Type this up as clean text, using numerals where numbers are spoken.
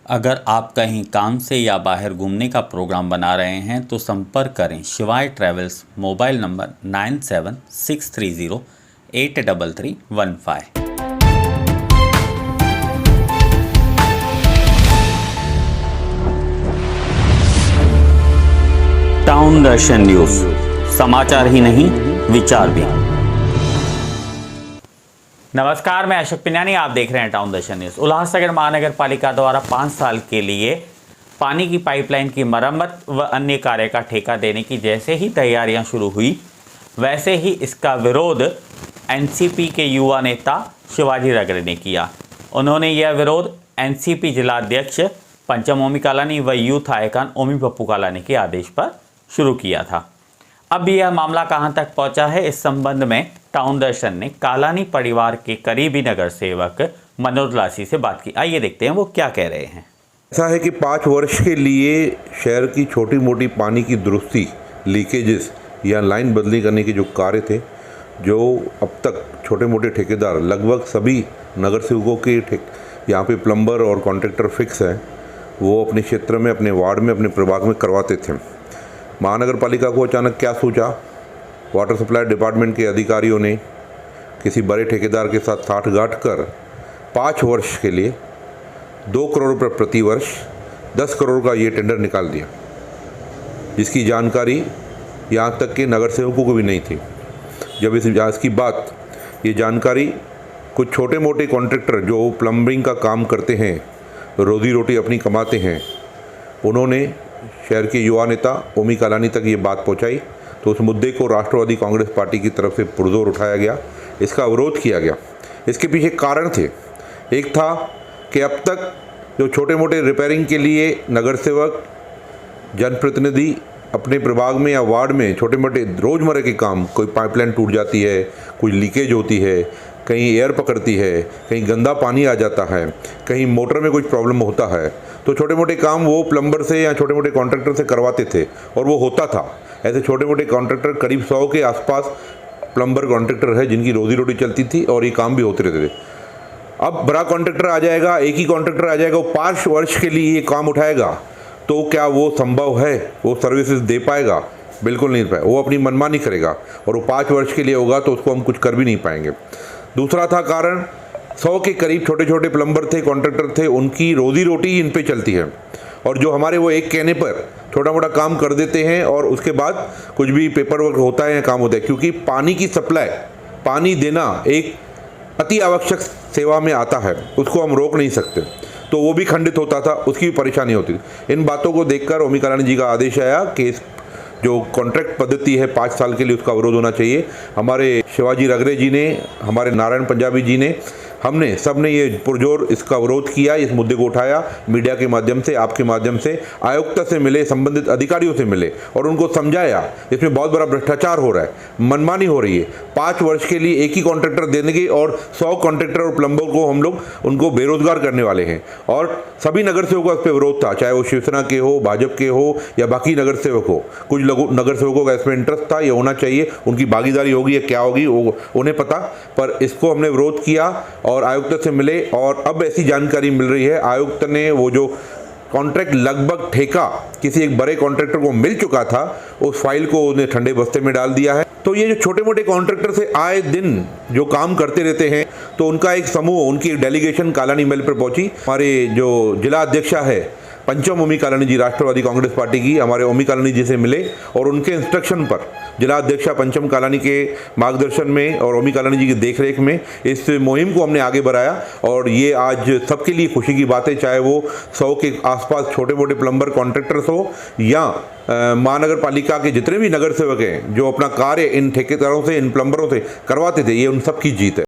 अगर आप कहीं काम से या बाहर घूमने का प्रोग्राम बना रहे हैं तो संपर्क करें शिवाय ट्रैवल्स। Mobile number 9763083315। टाउन दर्शन न्यूज, समाचार ही नहीं विचार भी। नमस्कार, मैं अशोक पिनियानी, आप देख रहे हैं टाउन दर्शन न्यूज। उल्लासनगर महानगर पालिका द्वारा 5 साल के लिए पानी की पाइपलाइन की मरम्मत व अन्य कार्य का ठेका देने की जैसे ही तैयारियां शुरू हुई, वैसे ही इसका विरोध एनसीपी के युवा नेता शिवाजी रगरे ने किया। उन्होंने यह विरोध एनसीपी जिला अध्यक्ष पंचम ओमी कालानी व यूथ आइकन ओमी पप्पू कालानी के आदेश पर शुरू किया था। अब यह मामला कहां तक पहुंचा है, इस संबंध में टाउन दर्शन ने कालानी परिवार के करीबी नगर सेवक मनोज लासी से बात की। आइए देखते हैं वो क्या कह रहे हैं। ऐसा है कि 5 वर्ष के लिए शहर की छोटी मोटी पानी की दुरुस्ती, लीकेजेस या लाइन बदली करने के जो कार्य थे, जो अब तक छोटे मोटे ठेकेदार लगभग सभी नगर सेवकों के यहाँ पे प्लम्बर और कॉन्ट्रैक्टर फिक्स हैं, वो अपने क्षेत्र में, अपने वार्ड में, अपने प्रभाग में करवाते थे। महानगर पालिका को अचानक क्या सूझा, वाटर सप्लाई डिपार्टमेंट के अधिकारियों ने किसी बड़े ठेकेदार के साथ साठगांठ कर 5 वर्ष के लिए 2 करोड़ रुपये प्रति वर्ष 10 करोड़ का ये टेंडर निकाल दिया, जिसकी जानकारी यहाँ तक के नगर सेवकों को भी नहीं थी। जब इसकी बात, ये जानकारी कुछ छोटे मोटे कॉन्ट्रैक्टर जो प्लम्बिंग का काम करते हैं, रोजी रोटी अपनी कमाते हैं, उन्होंने शहर के युवा नेता ओमी कालानी तक ये बात पहुंचाई, तो उस मुद्दे को राष्ट्रवादी कांग्रेस पार्टी की तरफ से पुरजोर उठाया गया, इसका विरोध किया गया। इसके पीछे कारण थे। एक था कि अब तक जो छोटे मोटे रिपेयरिंग के लिए नगर सेवक, जनप्रतिनिधि अपने प्रभाग में या वार्ड में छोटे मोटे रोज़मर्रा के काम, कोई पाइपलाइन टूट जाती है, कोई लीकेज होती है, कहीं एयर पकड़ती है, कहीं गंदा पानी आ जाता है, कहीं मोटर में कुछ प्रॉब्लम होता है, तो छोटे मोटे काम वो प्लम्बर से या छोटे मोटे कॉन्ट्रैक्टर से करवाते थे और वो होता था। ऐसे छोटे मोटे कॉन्ट्रैक्टर करीब 100 के आसपास प्लम्बर कॉन्ट्रैक्टर है जिनकी रोजी रोटी चलती थी और ये काम भी होते रहते थे। अब बड़ा कॉन्ट्रैक्टर आ जाएगा, एक ही कॉन्ट्रैक्टर आ जाएगा, वो 5 वर्ष के लिए ये काम उठाएगा, तो क्या वो संभव है? वो सर्विसेज दे पाएगा? बिल्कुल नहीं पाए। वो अपनी मनमानी करेगा और वो 5 वर्ष के लिए होगा तो उसको हम कुछ कर भी नहीं पाएंगे। दूसरा था कारण, 100 के करीब छोटे छोटे प्लम्बर थे, कॉन्ट्रैक्टर थे, उनकी रोजी रोटी इन पे चलती है, और जो हमारे वो एक कहने पर छोटा मोटा काम कर देते हैं और उसके बाद कुछ भी पेपर वर्क होता है या काम होता है, क्योंकि पानी की सप्लाई, पानी देना एक अति आवश्यक सेवा में आता है, उसको हम रोक नहीं सकते, तो वो भी खंडित होता था, उसकी भी परेशानी होती थी। इन बातों को देखकर ओमी कालानी जी का आदेश आया कि जो कॉन्ट्रैक्ट पद्धति है 5 साल के लिए, उसका विरोध होना चाहिए। हमारे शिवाजी रगरे जी ने, हमारे नारायण पंजाबी जी ने, हमने सब ने ये पुरजोर इसका विरोध किया, इस मुद्दे को उठाया, मीडिया के माध्यम से, आपके माध्यम से, आयुक्त से मिले, संबंधित अधिकारियों से मिले और उनको समझाया इसमें बहुत बड़ा भ्रष्टाचार हो रहा है, मनमानी हो रही है। 5 वर्ष के लिए एक ही कॉन्ट्रैक्टर देंगे और 100 कॉन्ट्रैक्टर और प्लम्बर को हम लोग उनको बेरोजगार करने वाले हैं। और सभी नगर सेवकों का इस पर विरोध था, चाहे वो शिवसेना के हो, भाजपा के हो या बाकी नगर सेवक हो। कुछ नगर सेवकों का इसमें इंटरेस्ट था, ये होना चाहिए, उनकी भागीदारी होगी या क्या होगी वो उन्हें पता, पर इसको हमने विरोध किया और आयुक्त से मिले। और अब ऐसी जानकारी मिल रही है, आयुक्त ने वो जो कॉन्ट्रैक्ट लगभग ठेका किसी एक बड़े कॉन्ट्रैक्टर को मिल चुका था, उस फाइल को उन्हें ठंडे बस्ते में डाल दिया है। तो ये जो छोटे मोटे कॉन्ट्रैक्टर से आए दिन जो काम करते रहते हैं, तो उनका एक समूह, उनकी एक डेलीगेशन कालानी महल पर पहुंची। हमारे जो जिला अध्यक्षा है पंचम ओमी कालानी जी, राष्ट्रवादी कांग्रेस पार्टी की, हमारे ओमी कालानी जी से मिले और उनके इंस्ट्रक्शन पर, जिला अध्यक्षा पंचम कालानी के मार्गदर्शन में और ओमी कालानी जी की देखरेख में इस मुहिम को हमने आगे बढ़ाया। और ये आज सबके लिए खुशी की बात है, चाहे वो 100 के आसपास छोटे मोटे प्लम्बर कॉन्ट्रैक्टर्स हो या महानगर पालिका के जितने भी नगर सेवक हैं जो अपना कार्य इन ठेकेदारों से, इन प्लम्बरों से करवाते थे, ये उन सब की जीत है।